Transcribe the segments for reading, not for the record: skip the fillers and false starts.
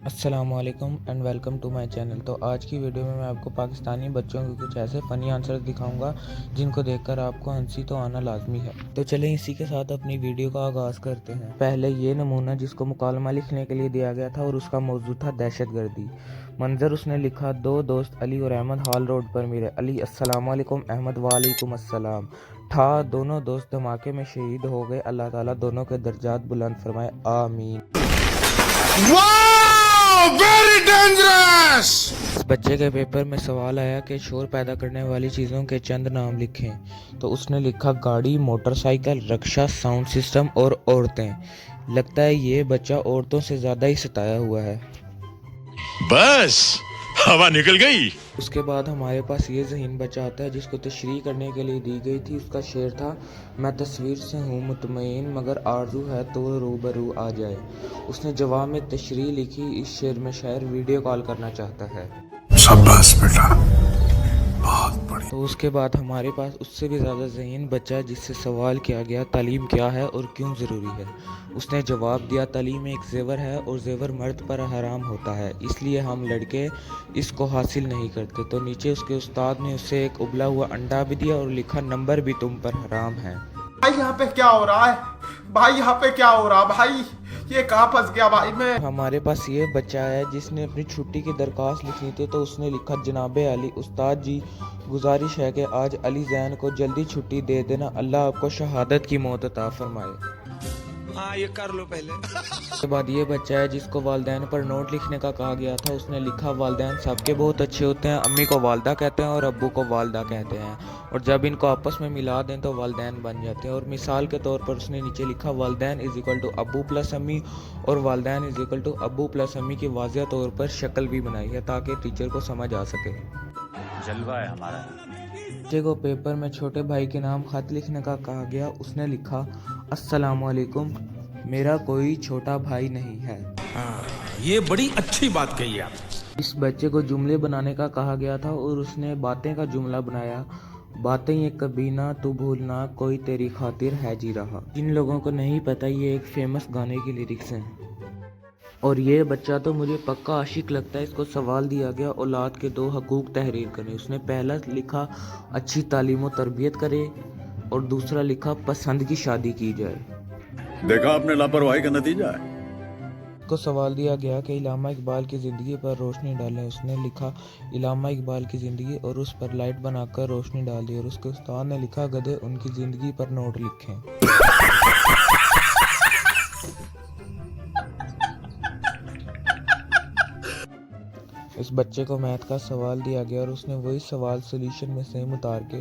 अस्सलामुअलैकुम and welcome to my channel. तो आज की वीडियो में मैं आपको पाकिस्तानी बच्चों के कुछ ऐसे फ़नी आंसर दिखाऊंगा जिनको देखकर आपको हंसी तो आना लाजमी है। तो चलें इसी के साथ अपनी वीडियो का आगाज़ करते हैं। पहले ये नमूना जिसको मुकालमा लिखने के लिए दिया गया था और उसका मौजू था दहशतगर्दी। मंजर उसने लिखा, दो दोस्त अली और अहमद हॉल रोड पर मिले। अली अस्सलामुअलैकुम, अहमद वालेकुम अस्सलाम। ठा दोनों दोस्त धमाके में शहीद हो गए, अल्लाह ताला दोनों के दर्जात बुलंद फरमाए, आमीन। Very dangerous. इस बच्चे के पेपर में सवाल आया कि शोर पैदा करने वाली चीज़ों के चंद नाम लिखें। तो उसने लिखा गाड़ी, मोटरसाइकिल, रक्षा, साउंड सिस्टम और औरतें। लगता है ये बच्चा औरतों से ज़्यादा ही सताया हुआ है। बस हवा निकल गई। उसके बाद हमारे पास ये ज़हीन बच्चा आता है जिसको तशरीह करने के लिए दी गई थी। उसका शेर था, मैं तस्वीर से हूँ मुतमईन मगर आरज़ू है तो रूबरू आ जाए। उसने जवाब में तशरीह लिखी, इस शेर में शायर वीडियो कॉल करना चाहता है। शाबाश बेटा, बहुत बढ़िया। तो उसके बाद हमारे पास उससे भी ज़्यादा ज़हीन बच्चा जिससे सवाल किया गया, तालीम क्या है और क्यों ज़रूरी है। उसने जवाब दिया, तालीम एक ज़ेवर है और ज़ेवर मर्द पर हराम होता है, इसलिए हम लड़के इसको हासिल नहीं करते। तो नीचे उसके उस्ताद ने उसे एक उबला हुआ अंडा भी दिया और लिखा, नंबर भी तुम पर हराम है। भाई यहाँ पे क्या हो रहा है? भाई यहाँ पे क्या हो रहा भाई? ये कहाँ फंस गया भाई मैं? हमारे पास ये बच्चा है जिसने अपनी छुट्टी की दरख्वास्त लिखनी थी। तो उसने लिखा, जनाबे अली उस्ताद जी, गुजारिश है कि आज अली जैन को जल्दी छुट्टी दे देना, अल्लाह आपको शहादत की मौत अता फरमाए। हाँ ये कर लो पहले। उसके बाद ये बच्चा है जिसको वालिदैन पर नोट लिखने का कहा गया था। उसने लिखा, वालिदैन सबके बहुत अच्छे होते हैं, अम्मी को वालदा कहते हैं और अब्बू को वालदा कहते हैं, और जब इनको आपस में मिला दें तो वालिदैन बन जाते हैं। और मिसाल के तौर पर उसने नीचे लिखा, वालिदैन इज इक्वल टू अब्बू प्लस अम्मी, और वालिदैन इज इक्वल टू अब्बू प्लस अम्मी की वाज़िया तौर पर शक्ल भी बनाई है ताकि टीचर को समझ आ सके। जलवा है हमारा। बच्चे को पेपर में छोटे भाई के नाम खत लिखने का कहा गया। उसने लिखा, अस्सलामुअलैकुम, मेरा कोई छोटा भाई नहीं है। ये बड़ी अच्छी बात कही आप। इस बच्चे को जुमले बनाने का कहा गया था और उसने बातें का जुमला बनाया, बातें ये कभी ना तू भूलना, कोई तेरी खातिर है जी रहा। जिन लोगों को नहीं पता, ये एक फेमस गाने की लिरिक्स हैं। और ये बच्चा तो मुझे पक्का आशिक लगता है। इसको सवाल दिया गया, औलाद के दो हकूक़ तहरीर करें। उसने पहला लिखा, अच्छी तालीम और तरबियत करे, और दूसरा लिखा, पसंद की शादी की जाए। देखा आपने लापरवाही का नतीजा है। को सवाल दिया गया कि इलामा इकबाल की ज़िंदगी पर रोशनी डालें। उसने लिखा, इलामा इकबाल की ज़िंदगी, और उस पर लाइट बनाकर रोशनी डाल दी। और उसके उस्ताद ने लिखा, गधे उनकी ज़िंदगी पर नोट लिखें। इस बच्चे को मैथ का सवाल दिया गया और उसने वही सवाल सोल्यूशन में सेम उतार के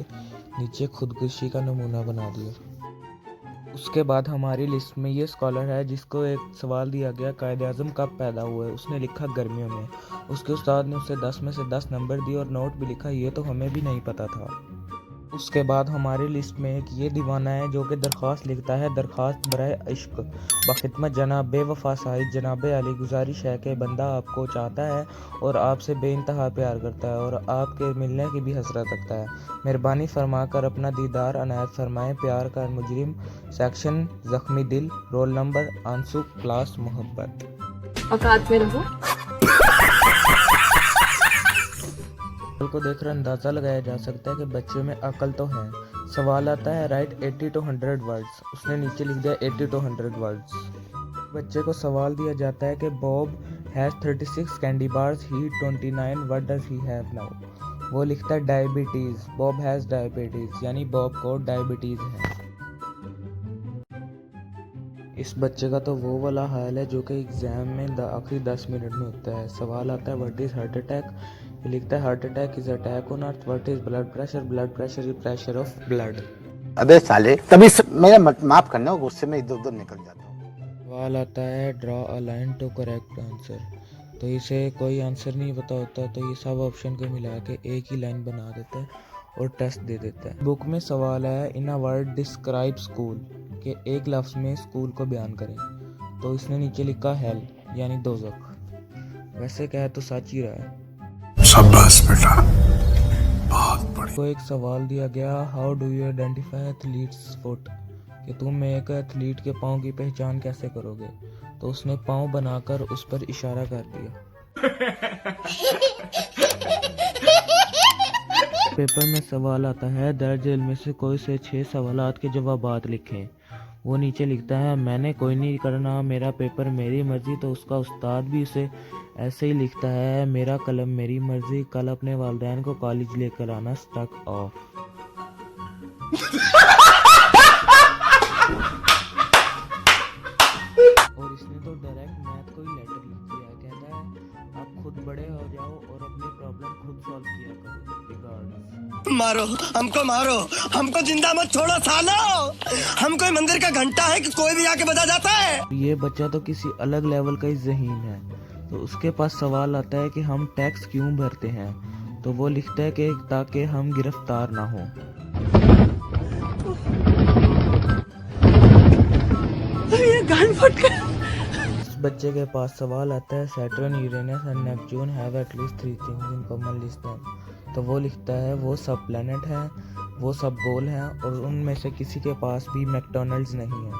नीचे खुदकुशी का नमूना बना दिया। उसके बाद हमारी लिस्ट में ये स्कॉलर है जिसको एक सवाल दिया गया, कायद आज़म कब पैदा हुए। उसने लिखा, गर्मियों में। उसके उस्ताद ने उसे 10 में से 10 नंबर दिए और नोट भी लिखा, ये तो हमें भी नहीं पता था। उसके बाद हमारी लिस्ट में एक ये दीवाना है जो कि दरख्वास्त लिखता है, दरख्वास्त बराए इश्क, बखिदमत जनाब बेवफा साहिब, जनाब अली, गुजारिश है कि बंदा आपको चाहता है और आपसे बेइंतहा प्यार करता है और आपके मिलने की भी हसरत रखता है। मेहरबानी फरमा कर अपना दीदार अनायत फरमाएं। प्यार का मुजरिम, सेक्शन जख्मी दिल, रोल नंबर आंसू, क्लास मोहब्बत। औकात में रहो। को देखकर अंदाज़ा लगाया जा सकता है कि बच्चे में अकल तो है। सवाल आता है, राइट 80 to 100 वर्ड्स। उसने नीचे लिख दिया 80 to 100 वर्ड्स। बच्चे को सवाल दिया जाता है कि Bob has 36 candy bars, he 29, what does he have now. वो लिखता है डायबिटीज़, बॉब हैज़ डायबिटीज़, यानी बॉब को डायबिटीज़ है। इस बच्चे का तो वो वाला हाल है जो कि एग्ज़ाम में आखिरी 10 मिनट में होता है। सवाल आता है, व्हाट इज़ हार्ट अटैक। ये लिखता है, heart attack is attack on earth. What is blood pressure, blood pressure is pressure of blood. अबे साले, तभी मेरा माफ करना, गुस्से में इधर उधर निकल जाता हूँ। सवाल आता है, draw a line to correct answer. तो इसे कोई आंसर नहीं पता होता तो ये सब ऑप्शन को मिला के एक ही लाइन बना देता है और टेस्ट दे देता है। बुक में सवाल आया, इन अ वर्ड डिस्क्राइब स्कूल, के एक लफ्ज़ में स्कूल को बयान करें। तो इसने नीचे लिखा हेल, यानी दोज़ख। वैसे कहे तो सच ही रहा है। शाबाश बेटा, बहुत बढ़िया। को एक सवाल दिया गया, how do you identify athletes foot, कि तुम एक एथलीट के पाँव की पहचान कैसे करोगे। तो उसने पाँव बनाकर उस पर इशारा कर दिया। पेपर में सवाल आता है, दर्ज इनमें से कोई से 6 सवालात के जवाबात लिखें। वो नीचे लिखता है, मैंने कोई नहीं करना, मेरा पेपर मेरी मर्जी। तो उसका उस्ताद भी उसे ऐसे ही लिखता है, मेरा कलम मेरी मर्जी, कल अपने वालिदैन को कॉलेज लेकर आना, स्टक ऑफ। और इसने तो डायरेक्ट मैथ को ही लेटर लिख दिया है। कहता है, आप खुद बड़े हो जाओ और अपनी प्रॉब्लम खुद सॉल्व किया करो। रिगार्ड्स। मारो हमको, मारो हमको, जिंदा मत छोड़ो सालो। हम कोई मंदिर का घंटा है कि कोई भी आके बजा जाता है। ये बच्चा तो किसी अलग लेवल का ही ज़हीन है। तो उसके पास सवाल आता है कि हम टैक्स क्यों भरते हैं। तो वो लिखता है कि ताकि हम गिरफ्तार ना हो। इस बच्चे के पास सवाल आता है, Saturn, Uranus and Neptune have at least 3 things in common, list them. तो वो लिखता है, वो सब प्लैनेट हैं, वो सब गोल हैं और उनमें से किसी के पास भी मैकडॉनल्ड्स नहीं है।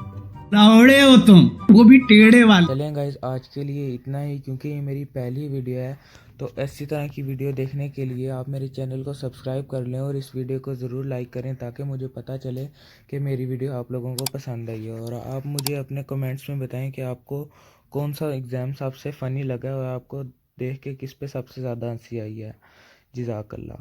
लावड़े हो तुम, वो भी टेढ़े वाले। चलें गाइस, आज के लिए इतना ही, क्योंकि ये मेरी पहली वीडियो है। तो इसी तरह की वीडियो देखने के लिए आप मेरे चैनल को सब्सक्राइब कर लें और इस वीडियो को ज़रूर लाइक करें, ताकि मुझे पता चले कि मेरी वीडियो आप लोगों को पसंद आई है। और आप मुझे अपने कमेंट्स में बताएं कि आपको कौन सा एग्ज़ाम सबसे फ़नी लगा और आपको देख के किस पे सबसे ज़्यादा हंसी आई है। जज़ाकल्लाह।